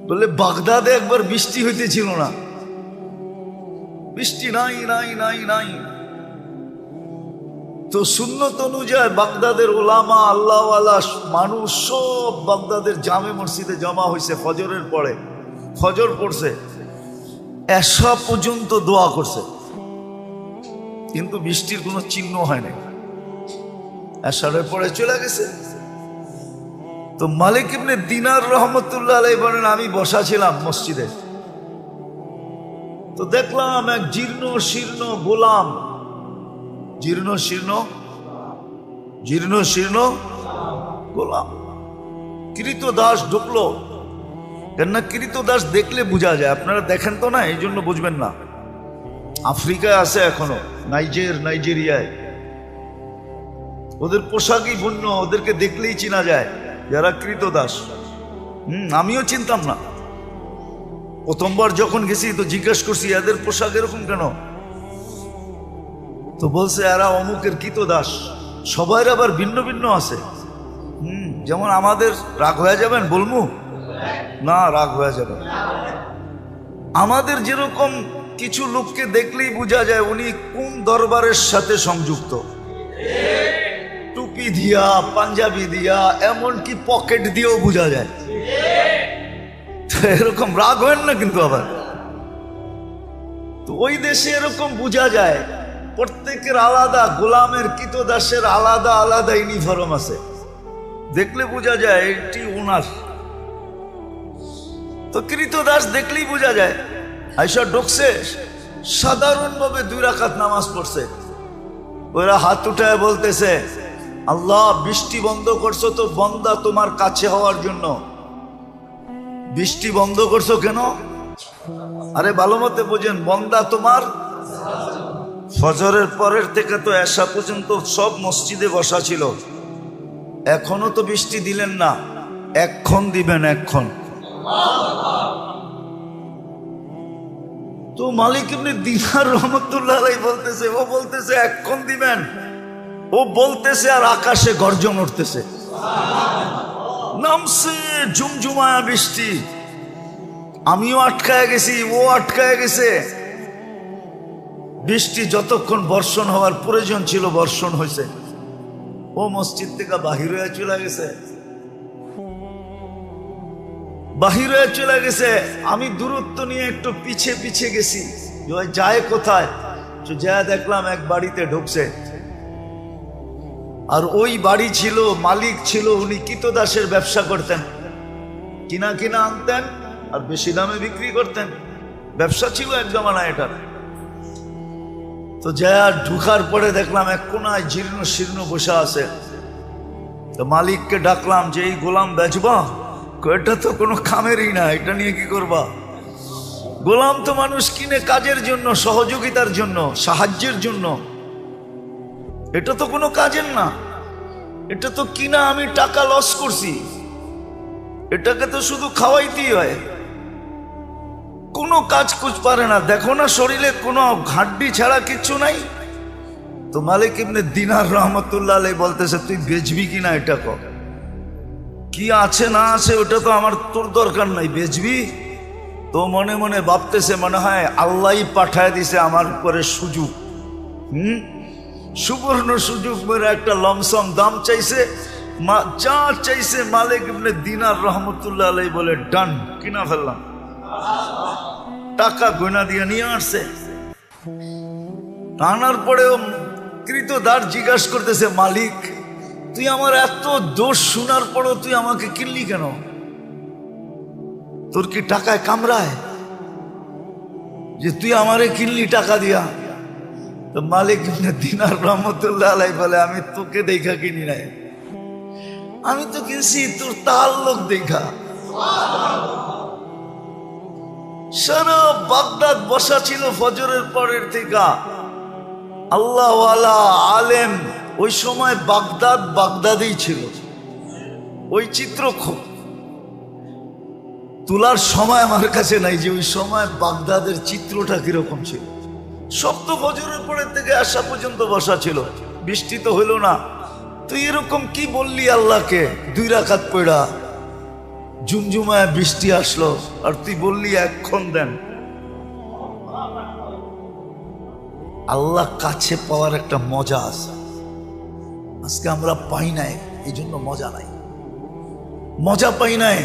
বলে বাগদাদে একবার বৃষ্টি হইতেছিল না, বৃষ্টি নাই নাই নাই নাই। তো সুন্নত অনুযায়ী বাগদাদের ওলামা আল্লাহওয়ালা মানুষ সব বাগদাদের জামে মসজিদে জমা হয়েছে। ফজরের পরে ফজর পড়ছে, এশা পর্যন্ত দোয়া করছে, কিন্তু বৃষ্টির কোনো চিহ্ন হয় নাই। এশারের পরে চলে গেছে। তো মালিক ইবনে দিনার রহমতুল্লাহ আলাইহি বলেন, আমি বসা ছিলাম মসজিদে, তো দেখলাম এক জীর্ণ শীর্ণ গোলাম, জীর্ণ শীর্ণ গোলাম কৃতদাস ঢুকলো। কেননা কৃতদাস দেখলে বোঝা যায়, আপনারা দেখেন তো না, এই জন্য বুঝবেন না। আফ্রিকায় আছে এখনো, নাইজেরিয়ায় ওদের পোশাকই ভিন্ন, ওদেরকে দেখলেই চেনা যায় যারা কৃতদাস। আমিও চিনতাম না, প্রথমবার যখন গেছি তো জিজ্ঞেস করছি এদের পোশাক এরকম কেন, তো বলছে এরা অমুকের কৃতদাস। সবাই আবার ভিন্ন ভিন্ন আছে। যেমন আমাদের রাগ হয়ে যাবেন বলমু না, রাগ হয়ে যাবে। আমাদের যেরকম কিছু লোককে দেখলেই বোঝা যায় উনি কোন দরবারের সাথে সংযুক্ত, টুপি দিয়া, পাঞ্জাবি দিয়া, এমনকি পকেট দিয়েও বোঝা যায়। তো এরকম রাগ হয় না কিন্তু আবার। তো ওই দেশে এরকম বোঝা যায়, প্রত্যেকের আলাদা, গোলামের কৃতদাসের আলাদা আলাদা ইউনিফর্ম আছে, দেখলে বোঝা যায় এটি ওনার। তো কৃতদাস দেখলেই বোঝা যায়। আইসা ঢুকছে, সাধারণভাবে 2 রাকাত নামাজ পড়ছে। ওরা হাত উঠায় বলতেছে, আল্লাহ বৃষ্টি বন্ধ করছো তো বন্দা তোমার কাছে হওয়ার জন্য। বৃষ্টি বন্ধ করছো কেন? আরে ভালো মতে বোঝেন, বন্দা তোমার। ফজরের পরের থেকে তো এশা পর্যন্ত সব মসজিদে বসা ছিল, এখনো তো বৃষ্টি দিলেন না, এক্ষণ দিবেন, এক্ষণ। তো মালিক ইবনে দিনার রহমতুল্লাহ আলাইহি বলতেছে, ও বলতেছে এক্ষণ দিবেন, ও বলতেছে আর আকাশে গর্জন উঠতেছে, নামছে ঝুমঝুমায়া বৃষ্টি। আমিও আটকায় গেছি, ও আটকায় গেছে। বৃষ্টি যতক্ষণ বর্ষণ হওয়ার প্রয়োজন ছিল বর্ষণ হয়েছে। ও মসজিদ থেকে বাহির হয়ে চলে গেছে, বাহির হয়ে চলে গেছে। আমি দূরত্ব নিয়ে একটু পিছে পিছে গেছি, যায় কোথায়, যা দেখলাম এক বাড়িতে ঢুকছে। আর ওই বাড়ি ছিল, মালিক ছিল, উনি কৃতদাসের ব্যবসা করতেন, কিনা কিনা আনতেন আর বেশি দামে বিক্রি করতেন। ব্যবসা ছিল এক জমানা এটা। তো যা ঢুকার পরে দেখলাম এক কোনায় জীর্ণ শীর্ণ বসে আছে। তো মালিককে ডাকলাম যে এই গোলাম বেচবা? এটা তো কোনো কামেরই না, এটা নিয়ে কি করবা? গোলাম তো মানুষ কিনে কাজের জন্য, সহযোগিতার জন্য, সাহায্যের জন্য, এটা তো কোনো কাজের না। এটা তো কিনা আমি টাকা লস করছি, এটাকে তো শুধু খাওয়াইতেই হয়, কোনো কাজ কুছ পারে না। দেখো না শরীরে কোনো হাড্ডি ছাড়া কিচ্ছু নাই। তো মালিক ইবনে দিনার রহমতুল্লাহ আলাইহি বলতেছে, তুই বেচবি কিনা এটা কর, কি আছে না আছে ওটা তো আমার তোর দরকার নাই, বেচবি? তো মনে মনে ভাবতেছে, মনে হয় আল্লাহই পাঠায় দিছে আমার উপরে সুযোগ, সুবর্ণ সুযোগ মেরে একটা লমসম দাম চাইছে, যা চাইছে মালিক ইবনে দিনার রহমতুল্লাহ আলাইহি বলে ডান, কিনা ফেললাম। টাকা গয়না দিয়ে নিয়ে আসছে। আনার পরেও কৃতদাস জিজ্ঞাসা করতেছে, মালিক তুই আমার এত দোষ শোনার পরও তুই আমাকে কিনলি কেন? তোর কি টাকায় কামড়ায় যে তুই আমারে কিনলি টাকা দিয়া? তো মালিক ইবনে দিনার রহমতুল্লাহ আলাইহি বলে, আমি তোকে দেখা কিনি নাই, আমি তো কিনছি তোর তাআল্লুক দেখা। সারা বাগদাদ বসা ছিল ফজরের পরের থেকে আল্লাহওয়ালা আলেম। ওই সময় বাগদাদেই ছিল। ওই চিত্র তোলার সময় আমার কাছে নাই যে ওই সময় বাগদাদের চিত্রটা কিরকম ছিল। সব তো ফজরের পরের থেকে আসা পর্যন্ত বসা ছিল, বৃষ্টি তো হইল না। তুই এরকম কি বললি আল্লাহকে 2 রাকাত পড়া? ঝুমঝুমায় বৃষ্টি আসলো আর তুই বললি এক্ষণ দেন। আল্লাহ কাছে পাওয়ার একটা মজা আছে, আজকে আমরা পাই নাই, এই জন্য মজা নাই, মজা পাই নাই।